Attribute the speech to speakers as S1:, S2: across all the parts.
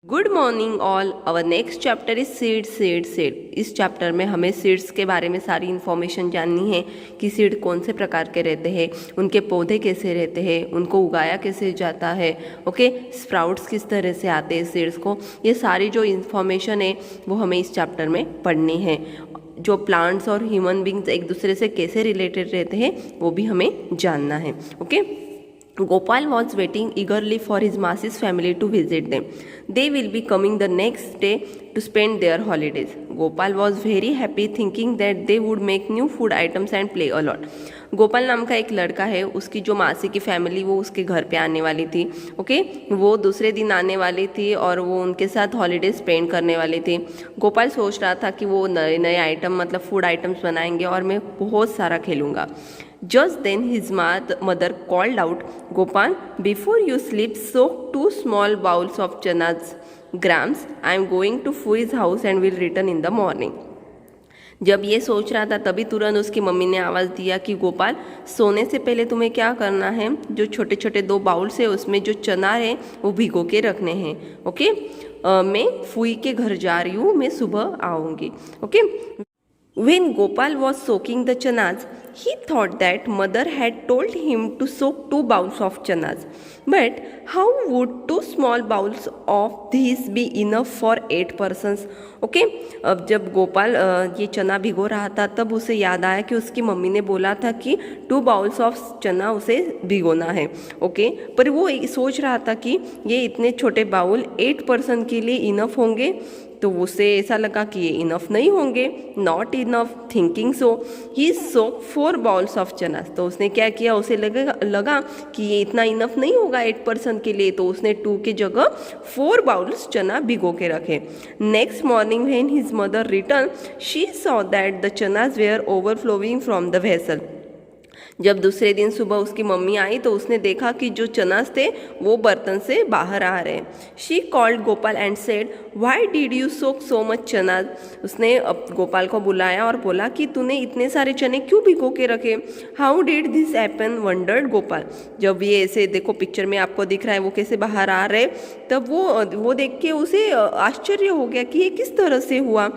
S1: Good morning all. Our next chapter is seed seed seed. इस chapter में हमें seeds के बारे में सारी इन्फॉर्मेशन जाननी है कि सीड कौन से प्रकार के रहते हैं, उनके पौधे कैसे रहते हैं, उनको उगाया कैसे जाता है, ओके, स्प्राउट्स किस तरह से आते हैं सीड्स को। ये सारी जो इन्फॉर्मेशन है वो हमें इस चैप्टर में पढ़नी है। जो प्लांट्स और ह्यूमन बींग्स एक दूसरे से कैसे रिलेटेड रहते हैं वो भी हमें जानना है, okay. Gopal was waiting eagerly for his Masi's family to visit them. They will be coming the next day to spend their holidays. Gopal was very happy thinking that they would make new food items and play a lot. Gopal नाम का एक लड़का है, उसकी जो मासी की family वो उसके घर पे आने वाली थी, ओके। वो दूसरे दिन आने वाली थी और वो उनके साथ हॉलीडे स्पेंड करने वाली थी। गोपाल सोच रहा था कि वो नए नए आइटम मतलब फूड आइटम्स बनाएंगे और मैं बहुत सारा खेलूँगा। Just then his mother called out, Gopal, before you sleep, soak 2 small bowls of chana's grams. I am going to Fui's house and will return in the morning. जब ये सोच रहा था तभी तुरंत उसकी मम्मी ने आवाज़ दिया कि गोपाल, सोने से पहले तुम्हें क्या करना है, जो छोटे छोटे 2 बाउल्स है उसमें जो चना है वो भिगो के रखने हैं, ओके। मैं फुई के घर जा रही हूँ, मैं सुबह आऊँगी, okay. When Gopal was soaking the chanas, he thought that mother had told him to soak 2 bowls of chanas. But how would 2 small bowls of these be enough for 8 persons? Okay? अब जब गोपाल ये चना भिगो रहा था तब उसे याद आया कि उसकी मम्मी ने बोला था कि 2 बाउल्स ऑफ चना उसे भिगोना है, ओके। पर वो सोच रहा था कि ये इतने छोटे बाउल 8 पर्सन के लिए इनफ होंगे, तो उसे ऐसा लगा कि ये इनफ नहीं होंगे, not enough thinking so he soak 4 bowls of चना। तो उसने क्या किया, उसे लगा कि ये इतना इनफ नहीं होगा 8 पर्सन के लिए, तो उसने 2 की जगह 4 बाउल्स चना भिगो के रखे। Next morning when his mother return she saw that the chanas were overflowing from the vessel. जब दूसरे दिन सुबह उसकी मम्मी आई तो उसने देखा कि जो चनास थे वो बर्तन से बाहर आ रहे। She called Gopal and said, why did you soak so much chanas. उसने अब गोपाल को बुलाया और बोला कि तूने इतने सारे चने क्यों भिगो के रखे। How did this happen, wondered Gopal. जब ये ऐसे देखो पिक्चर में आपको दिख रहा है वो कैसे बाहर आ रहे, तब वो देख के उसे आश्चर्य हो गया कि ये किस तरह से हुआ।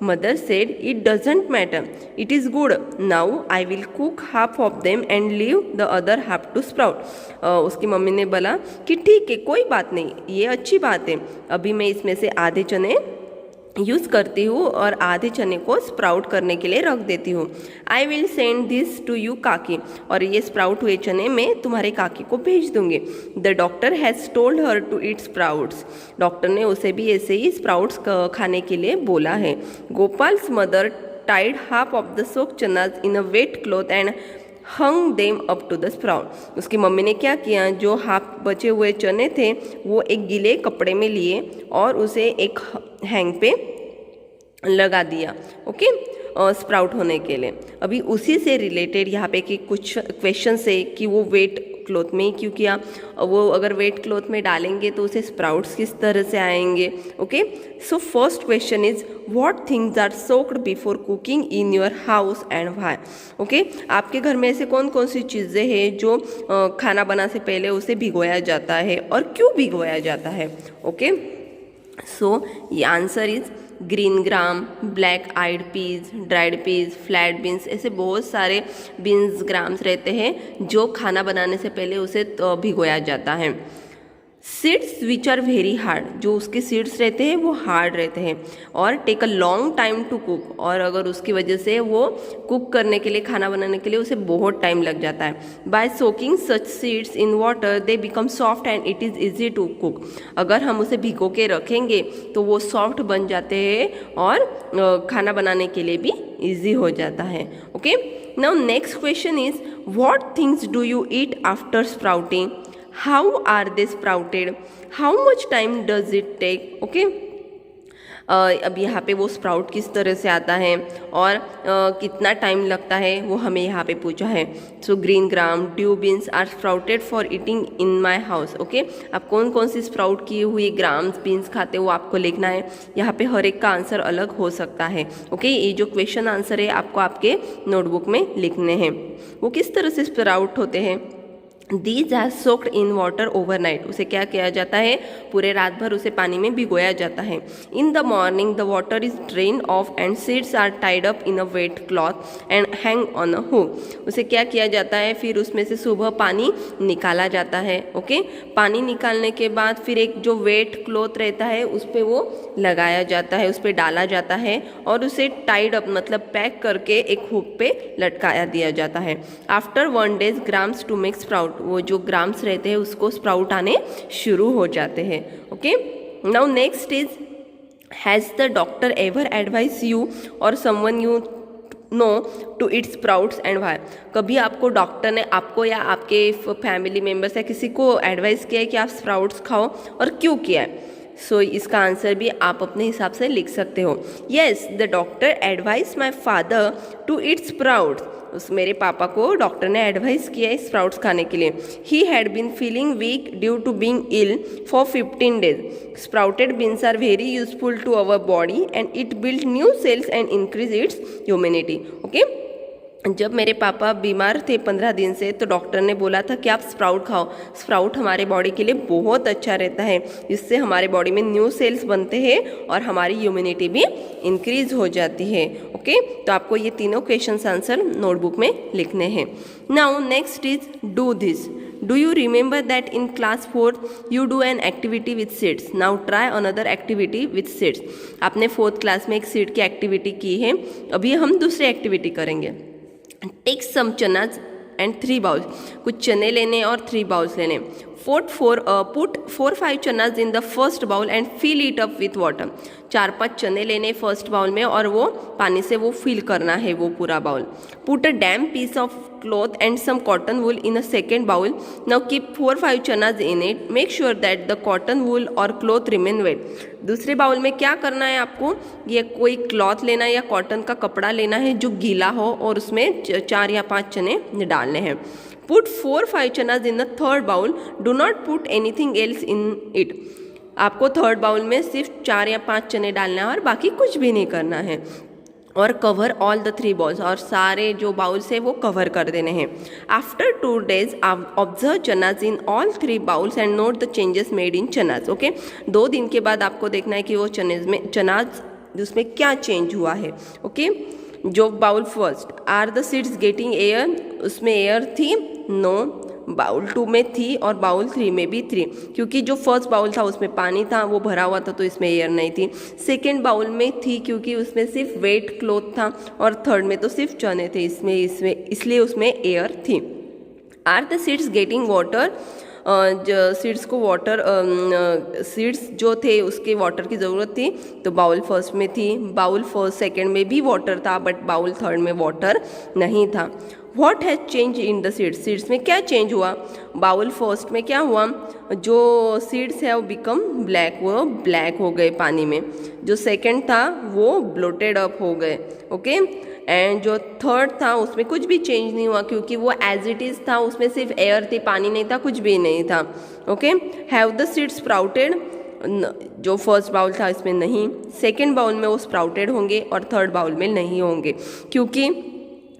S1: Mother said, it doesn't matter, it is good, now I will cook half of them and leave the other half to sprout. उसकी मम्मी ने बोला कि ठीक है, कोई बात नहीं, ये अच्छी बात है, अभी मैं इसमें से आधे चने यूज़ करती हूँ और आधे चने को स्प्राउट करने के लिए रख देती हूँ। I will send this to you काकी, और ये स्प्राउट हुए चने मैं तुम्हारे काकी को भेज दूँगी। The doctor has told her to eat sprouts. Doctor ने उसे भी ऐसे ही स्प्राउट्स खाने के लिए बोला है। गोपाल्स mother tied half of the soaked chanas in a wet cloth and hung them up to the sprout। उसकी मम्मी ने क्या किया, जो हाफ बचे हुए चने थे वो एक गीले कपड़े में लिए और उसे एक हैंग पे लगा दिया, ओके, स्प्राउट होने के लिए। अभी उसी से रिलेटेड यहाँ पे कि कुछ क्वेश्चन है कि वो वेट क्लॉथ में ही क्यों किया, वो अगर वेट क्लॉथ में डालेंगे तो उसे स्प्राउट्स किस तरह से आएंगे, okay. So first question is, what things are soaked before cooking in your house and why, okay. आपके घर में ऐसे कौन कौन सी चीज़ें हैं जो खाना बनाने से पहले उसे भिगोया जाता है और क्यों भिगोया जाता है, ओके। सो ये answer is green gram, black eyed peas, dried peas, flat beans, ऐसे बहुत सारे बीन्स ग्राम्स रहते हैं जो खाना बनाने से पहले उसे भिगोया जाता है। Seeds which are very hard, जो उसके सीड्स रहते हैं वो हार्ड रहते हैं और take a long time to cook, और अगर उसकी वजह से वो कुक करने के लिए, खाना बनाने के लिए उसे बहुत टाइम लग जाता है। By soaking such seeds in water they become soft and it is easy to cook. अगर हम उसे भिगो के रखेंगे तो वो सॉफ्ट बन जाते हैं और खाना बनाने के लिए भी ईजी हो जाता है, okay. Now next question is, what things do you eat after sprouting, how are they sprouted, how much time does it take, okay। अब यहाँ पे वो स्प्राउट किस तरह से आता है और कितना टाइम लगता है वो हमें यहाँ पे पूछा है। So green gram, dew beans are sprouted for eating in my house, okay. आप कौन कौन सी स्प्राउट की हुई ग्राम्स बीन्स खाते हो वो आपको लिखना है। यहाँ पे हर एक का आंसर अलग हो सकता है, ओके। ये जो क्वेश्चन आंसर है आपको आपके नोटबुक में लिखने हैं। वो किस तरह से स्प्राउट होते हैं, These are soaked in water overnight. उसे क्या किया जाता है, पूरे रात भर उसे पानी में भिगोया जाता है. In the morning the water is drained off and seeds are tied up in a wet cloth and hang on a hook. उसे क्या किया जाता है, फिर उसमें से सुबह पानी निकाला जाता है. ओके, पानी निकालने के बाद फिर एक जो वेट क्लॉथ रहता है उस पर वो लगाया जाता है, उस पर डाला जाता है और उसे टाइड अप मतलब पैक करके एक हुक पे लटकाया दिया जाता है. After 1 days grams to make sprout, वो जो ग्राम्स रहते हैं उसको स्प्राउट आने शुरू हो जाते हैं. Okay, now next is, has the doctor ever advise you or someone you know to eat sprouts and why. कभी आपको डॉक्टर ने आपको या आपके फैमिली मेम्बर्स या किसी को एडवाइस किया है कि आप स्प्राउट्स खाओ और क्यों किया है? सो इसका आंसर भी आप अपने हिसाब से लिख सकते हो. Yes, the doctor advise my father to eat sprouts. उस मेरे पापा को डॉक्टर ने एडवाइस किया है स्प्राउट्स खाने के लिए. He had been feeling weak due to being ill for 15 days. Sprouted beans are very useful to our body and it build new cells and increase its humanity. Okay, जब मेरे पापा बीमार थे 15 दिन से तो डॉक्टर ने बोला था कि आप स्प्राउट खाओ. स्प्राउट हमारे बॉडी के लिए बहुत अच्छा रहता है, इससे हमारे बॉडी में न्यू सेल्स बनते हैं और हमारी ह्यूमैनिटी भी इंक्रीज हो जाती है. ओके, तो आपको ये तीनों क्वेश्चंस आंसर नोटबुक में लिखने हैं. Now next is do this. Do you remember that in class 4 you do an activity with seeds? Now try another activity with seeds. आपने 4th क्लास में एक सीड की एक्टिविटी की है, अभी हम दूसरी एक्टिविटी करेंगे. Take some chanas and 3 bowls. कुछ चने लेने और 3 बाउल्स लेने. Put 4-5 chanas in the first bowl and fill it up with water. 4-5 चने लेने फर्स्ट बाउल में और वो पानी से वो फिल करना है वो पूरा bowl. Put a damp piece of cloth and some cotton wool in a second bowl. Now keep 4-5 chanas in it. Make sure that the cotton wool or cloth remain wet. दूसरे bowl में क्या करना है आपको, ये कोई cloth लेना है या कॉटन का कपड़ा लेना है जो गीला हो और उसमें 4 या 5 चने डालने हैं. Put 4-5 chanas in the third bowl. Do not put anything else in it. आपको थर्ड बाउल में सिर्फ 4 या 5 चने डालना है और बाकी कुछ भी नहीं करना है. और कवर ऑल द 3 बाउल्स, और सारे जो बाउल्स है वो कवर कर देने हैं. After 2 days observe chanas in all 3 bowls and note the changes made in chanas. Okay, 2 दिन के बाद आपको देखना है कि वो चनाज उसमें क्या चेंज हुआ है. ओके, जो bowl first, are the seeds getting air, उसमें एयर थी? नो. बाउल 2 में थी और बाउल 3 में भी थी, क्योंकि जो फर्स्ट बाउल था उसमें पानी था, वो भरा हुआ था तो इसमें एयर नहीं थी. सेकेंड बाउल में थी क्योंकि उसमें सिर्फ वेट क्लॉथ था और थर्ड में तो सिर्फ चने थे, इसलिए उसमें एयर थी. Are the seeds getting water, seeds को वाटर, सीड्स जो थे उसके वाटर की ज़रूरत थी तो बाउल फर्स्ट में थी. बाउल फर्स्ट सेकेंड में भी वाटर था बट बाउल थर्ड में वाटर नहीं था. What has change in the seeds, seeds में क्या चेंज हुआ? बाउल फर्स्ट में क्या हुआ, जो सीड्स है वो बिकम ब्लैक, वो ब्लैक हो गए पानी में. जो सेकेंड था वो ब्लोटेड अप हो गए. ओके, एंड जो थर्ड था उसमें कुछ भी चेंज नहीं हुआ क्योंकि वो एज इट इज़ था, उसमें सिर्फ एयर थी, पानी नहीं था, कुछ भी नहीं था. Okay, have the seeds sprouted, जो फर्स्ट बाउल था इसमें नहीं. सेकेंड बाउल में वो स्प्राउटेड होंगे और थर्ड बाउल में नहीं होंगे क्योंकि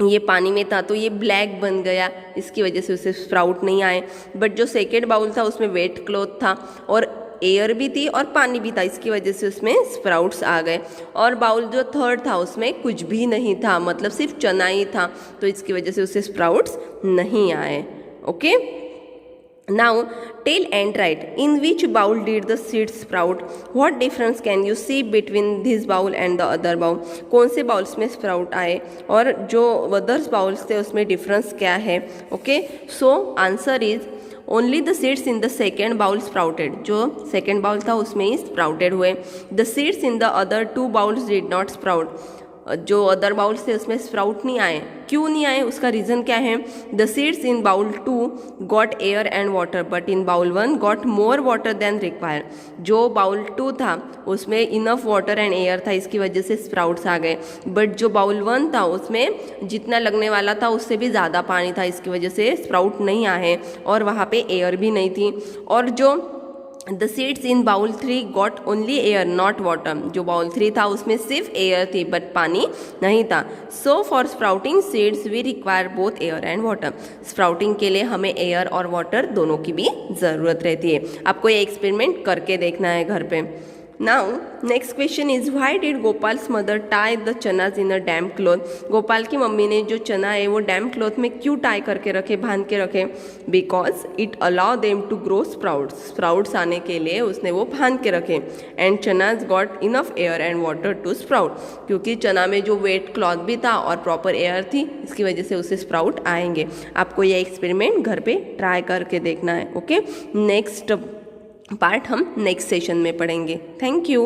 S1: ये पानी में था तो ये ब्लैक बन गया, इसकी वजह से उसे स्प्राउट नहीं आए. बट जो सेकेंड बाउल था उसमें वेट क्लॉथ था और एयर भी थी और पानी भी था, इसकी वजह से उसमें स्प्राउट्स आ गए. और बाउल जो थर्ड था उसमें कुछ भी नहीं था, मतलब सिर्फ चना ही था, तो इसकी वजह से उसे स्प्राउट्स नहीं आए. Okay, now tell and write in which bowl did the seeds sprout. What difference can you see between this bowl and the other bowl. कौन से बाउल्स में स्प्राउट आए और जो अदर्स बाउल्स थे उसमें डिफरेंस क्या है. Okay, so answer is only the seeds in the second bowl sprouted. जो सेकेंड बाउल था उसमें ही स्प्राउटेड हुए. The seeds in the other 2 bowls did not sprout. जो अदर बाउल्स थे उसमें स्प्राउट नहीं आए. क्यों नहीं आए, उसका रीज़न क्या है? The seeds in bowl 2 got air and water but in bowl 1 got more water than required. जो बाउल 2 था उसमें इनफ वाटर एंड एयर था, इसकी वजह से स्प्राउट्स आ गए. बट जो बाउल 1 था उसमें जितना लगने वाला था उससे भी ज़्यादा पानी था, इसकी वजह से स्प्राउट नहीं आए और वहाँ पे एयर भी नहीं थी. और जो the seeds in bowl 3 got only air not water. जो बाउल 3 था उसमें सिर्फ एयर थी बट पानी नहीं था। So for sprouting seeds we require both air and water. Sprouting के लिए हमें एयर और वाटर दोनों की भी ज़रूरत रहती है। आपको ये एक्सपेरिमेंट करके देखना है घर पे। Now next question is why did Gopal's mother tie the chanas in a damp cloth. Gopal की मम्मी ने जो चना है वो डैम्प क्लॉथ में क्यों टाई करके रखे, बांध के रखे? Because it allow them to grow sprouts. Sprouts आने के लिए उसने वो बांध के रखे। And chanas got enough air and water to sprout. क्योंकि चना में जो वेट क्लॉथ भी था और प्रॉपर एयर थी, इसकी वजह से उसे स्प्राउट आएंगे। आपको ये एक्सपेरिमेंट घर पे ट्राई करके देखना है। ओके, नेक्स्ट पार्ट हम नेक्स्ट सेशन में पढ़ेंगे। Thank you.